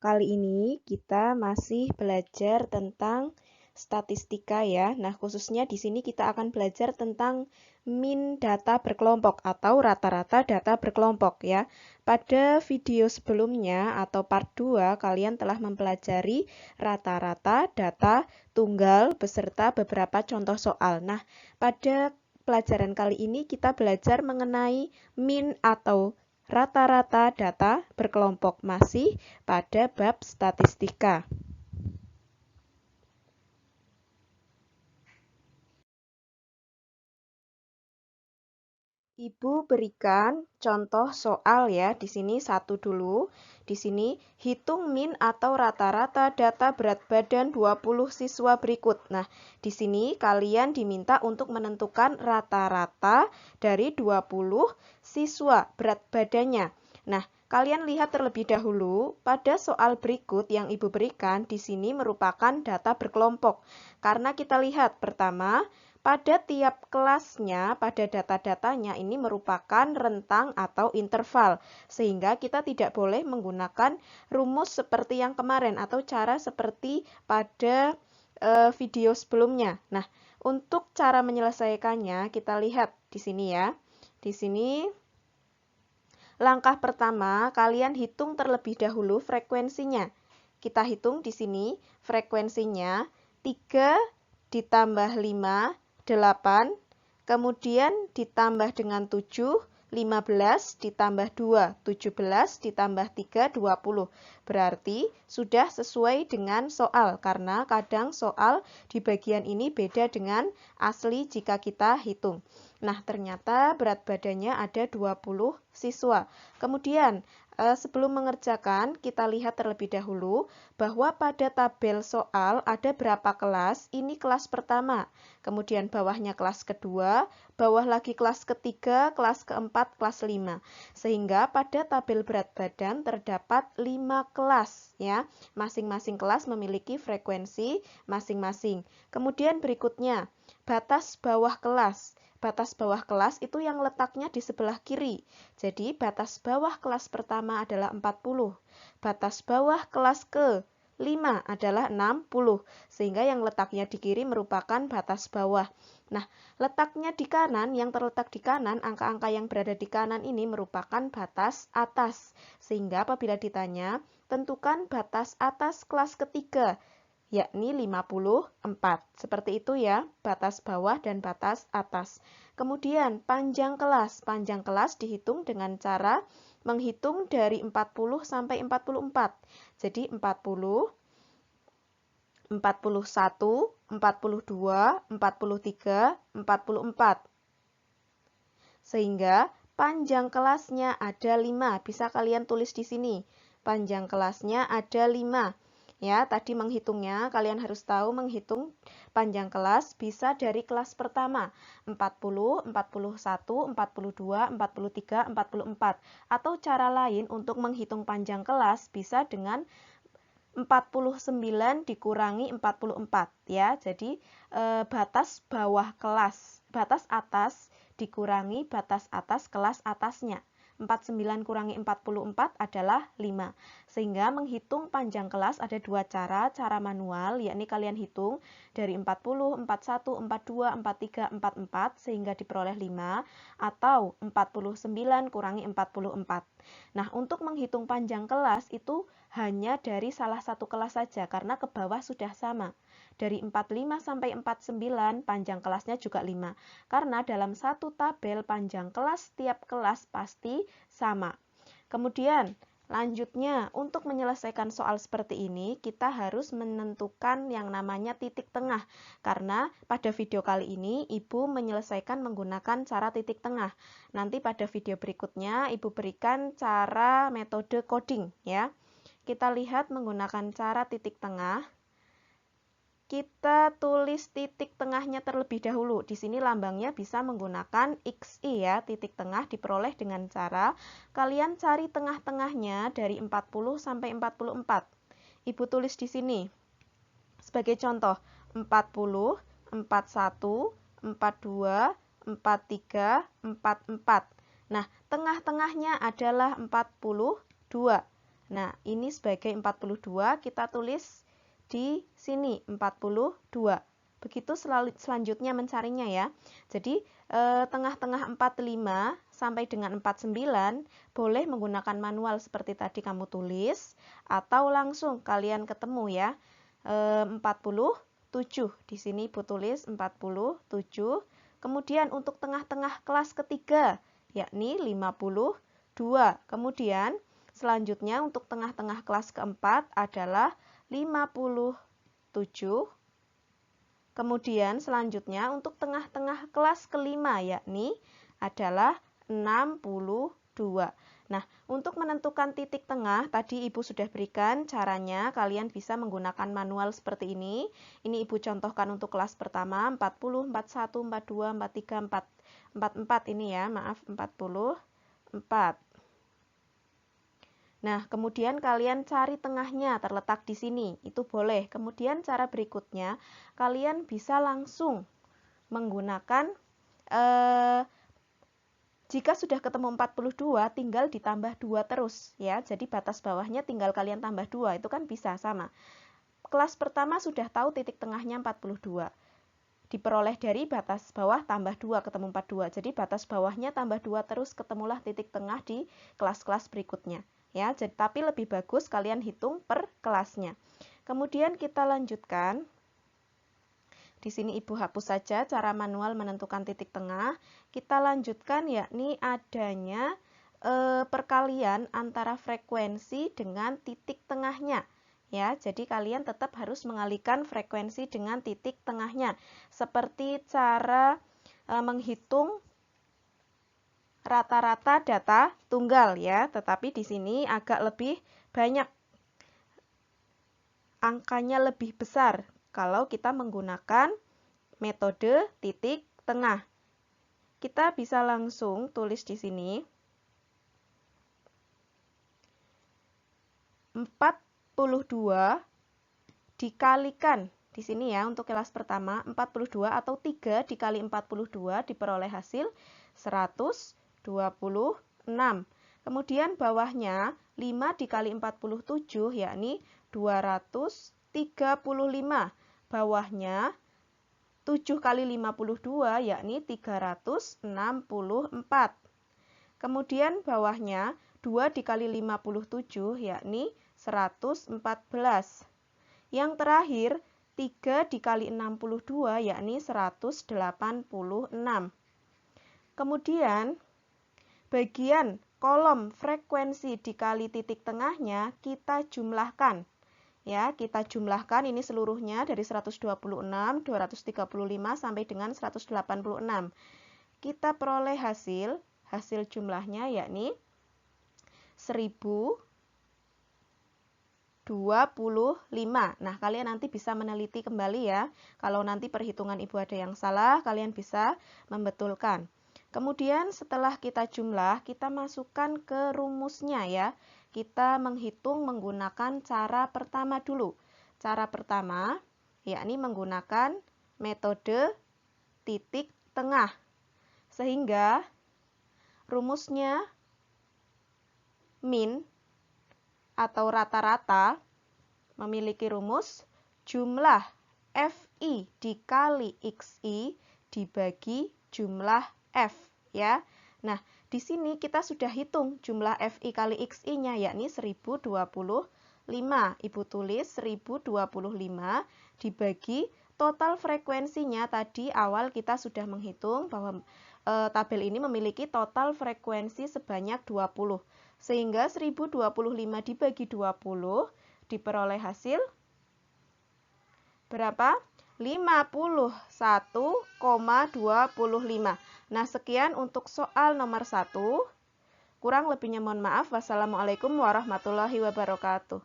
Kali ini kita masih belajar tentang statistika ya. Nah, khususnya di sini kita akan belajar tentang min data berkelompok atau rata-rata data berkelompok ya. Pada video sebelumnya atau part 2 kalian telah mempelajari rata-rata data tunggal beserta beberapa contoh soal. Nah, pada pelajaran kali ini kita belajar mengenai min atau rata-rata data berkelompok masih pada bab statistika. Ibu berikan contoh soal ya. Di sini satu dulu. Di sini hitung min atau rata-rata data berat badan 20 siswa berikut. Nah, di sini kalian diminta untuk menentukan rata-rata dari 20 siswa berat badannya. Nah, kalian lihat terlebih dahulu pada soal berikut yang Ibu berikan di sini merupakan data berkelompok. Karena kita lihat pertama, pada tiap kelasnya, pada data-datanya ini merupakan rentang atau interval, sehingga kita tidak boleh menggunakan rumus seperti yang kemarin atau cara seperti pada video sebelumnya. Nah, untuk cara menyelesaikannya kita lihat di sini ya. Di sini langkah pertama, kalian hitung terlebih dahulu frekuensinya. Kita hitung di sini frekuensinya 3 ditambah 5, 8, kemudian ditambah dengan 7, 15 ditambah 2, 17 ditambah 3, 20. Berarti sudah sesuai dengan soal, karena kadang soal di bagian ini beda dengan asli jika kita hitung. Nah, ternyata berat badannya ada 20 siswa. Kemudian, sebelum mengerjakan, kita lihat terlebih dahulu bahwa pada tabel soal ada berapa kelas. Ini kelas pertama, kemudian bawahnya kelas kedua, bawah lagi kelas ketiga, kelas keempat, kelas 5. Sehingga pada tabel berat badan terdapat 5 kelas ya. Masing-masing kelas memiliki frekuensi masing-masing. Kemudian berikutnya, batas bawah kelas. Batas bawah kelas itu yang letaknya di sebelah kiri. Jadi batas bawah kelas pertama adalah 40. Batas bawah kelas ke-5 adalah 60. Sehingga yang letaknya di kiri merupakan batas bawah. Nah, letaknya di kanan, yang terletak di kanan, angka-angka yang berada di kanan ini merupakan batas atas. Sehingga apabila ditanya, tentukan batas atas kelas ketiga, yakni 54. Seperti itu ya, batas bawah dan batas atas. Kemudian panjang kelas. Panjang kelas dihitung dengan cara menghitung dari 40 sampai 44. Jadi 40, 41, 42, 43, 44. Sehingga panjang kelasnya ada 5. Bisa kalian tulis di sini. Panjang kelasnya ada 5. Ya, tadi menghitungnya, kalian harus tahu menghitung panjang kelas bisa dari kelas pertama, 40, 41, 42, 43, 44. Atau cara lain untuk menghitung panjang kelas bisa dengan 49 dikurangi 44 ya. Jadi batas bawah kelas, batas atas dikurangi batas atas kelas atasnya. 49 kurangi 44 adalah 5. Sehingga menghitung panjang kelas ada dua cara. Cara manual, yakni kalian hitung dari 40, 41, 42, 43, 44 sehingga diperoleh 5. Atau 49 kurangi 44. Nah, untuk menghitung panjang kelas itu hanya dari salah satu kelas saja karena ke bawah sudah sama. Dari 45 sampai 49 panjang kelasnya juga 5. Karena dalam satu tabel panjang kelas tiap kelas pasti sama. Kemudian lanjutnya, untuk menyelesaikan soal seperti ini, kita harus menentukan yang namanya titik tengah. Karena pada video kali ini, Ibu menyelesaikan menggunakan cara titik tengah. Nanti pada video berikutnya, Ibu berikan cara metode coding ya. Kita lihat menggunakan cara titik tengah. Kita tulis titik tengahnya terlebih dahulu. Di sini lambangnya bisa menggunakan XI ya. Titik tengah diperoleh dengan cara kalian cari tengah-tengahnya dari 40 sampai 44. Ibu tulis di sini. Sebagai contoh, 40, 41, 42, 43, 44. Nah, tengah-tengahnya adalah 42. Nah, ini sebagai 42, kita tulis di sini 42. Begitu selanjutnya mencarinya ya. Jadi, tengah-tengah 45 sampai dengan 49 boleh menggunakan manual seperti tadi kamu tulis, atau langsung kalian ketemu ya. 47, di sini Ibu tulis 47. Kemudian untuk tengah-tengah kelas ketiga, yakni 52. Kemudian selanjutnya untuk tengah-tengah kelas keempat adalah 57. Kemudian selanjutnya untuk tengah-tengah kelas kelima, yakni adalah 62. Nah, untuk menentukan titik tengah, tadi Ibu sudah berikan caranya, kalian bisa menggunakan manual seperti ini. Ini Ibu contohkan untuk kelas pertama, 40, 41, 42, 43, 44 ini ya, maaf, 44. Nah, kemudian kalian cari tengahnya, terletak di sini, itu boleh. Kemudian cara berikutnya, kalian bisa langsung menggunakan jika sudah ketemu 42, tinggal ditambah 2 terus ya. Jadi batas bawahnya tinggal kalian tambah 2, itu kan bisa sama. Kelas pertama sudah tahu titik tengahnya 42. Diperoleh dari batas bawah tambah 2 ketemu 42. Jadi batas bawahnya tambah 2 terus, ketemulah titik tengah di kelas-kelas berikutnya. Ya, jadi, tapi lebih bagus kalian hitung per kelasnya. Kemudian kita lanjutkan. Di sini Ibu hapus saja cara manual menentukan titik tengah. Kita lanjutkan yakni adanya perkalian antara frekuensi dengan titik tengahnya. Ya, jadi kalian tetap harus mengalihkan frekuensi dengan titik tengahnya. Seperti cara menghitung rata-rata data tunggal ya, tetapi di sini agak lebih banyak. Angkanya lebih besar kalau kita menggunakan metode titik tengah. Kita bisa langsung tulis di sini 42 dikalikan di sini ya untuk kelas pertama 42 atau 3 dikali 42 diperoleh hasil 126. Kemudian bawahnya 5 dikali 47 yakni 235. Bawahnya 7 kali 52 yakni 364. Kemudian bawahnya 2 dikali 57 yakni 114. Yang terakhir 3 dikali 62 yakni 186. Kemudian bagian kolom frekuensi dikali titik tengahnya kita jumlahkan. Ya, kita jumlahkan ini seluruhnya dari 126, 235 sampai dengan 186. Kita peroleh hasil jumlahnya yakni 1025. Nah, kalian nanti bisa meneliti kembali ya. Kalau nanti perhitungan Ibu ada yang salah, kalian bisa membetulkan. Kemudian setelah kita jumlah, kita masukkan ke rumusnya ya. Kita menghitung menggunakan cara pertama dulu. Cara pertama yakni menggunakan metode titik tengah. Sehingga rumusnya min atau rata-rata memiliki rumus jumlah FI dikali XI dibagi jumlah F ya. Nah, di sini kita sudah hitung jumlah FI kali XI-nya yakni 1025. Ibu tulis 1025 dibagi total frekuensinya tadi awal kita sudah menghitung bahwa tabel ini memiliki total frekuensi sebanyak 20. Sehingga 1025 dibagi 20 diperoleh hasil berapa? 51,25. Nah, sekian untuk soal nomor 1. Kurang lebihnya mohon maaf. Wassalamualaikum warahmatullahi wabarakatuh.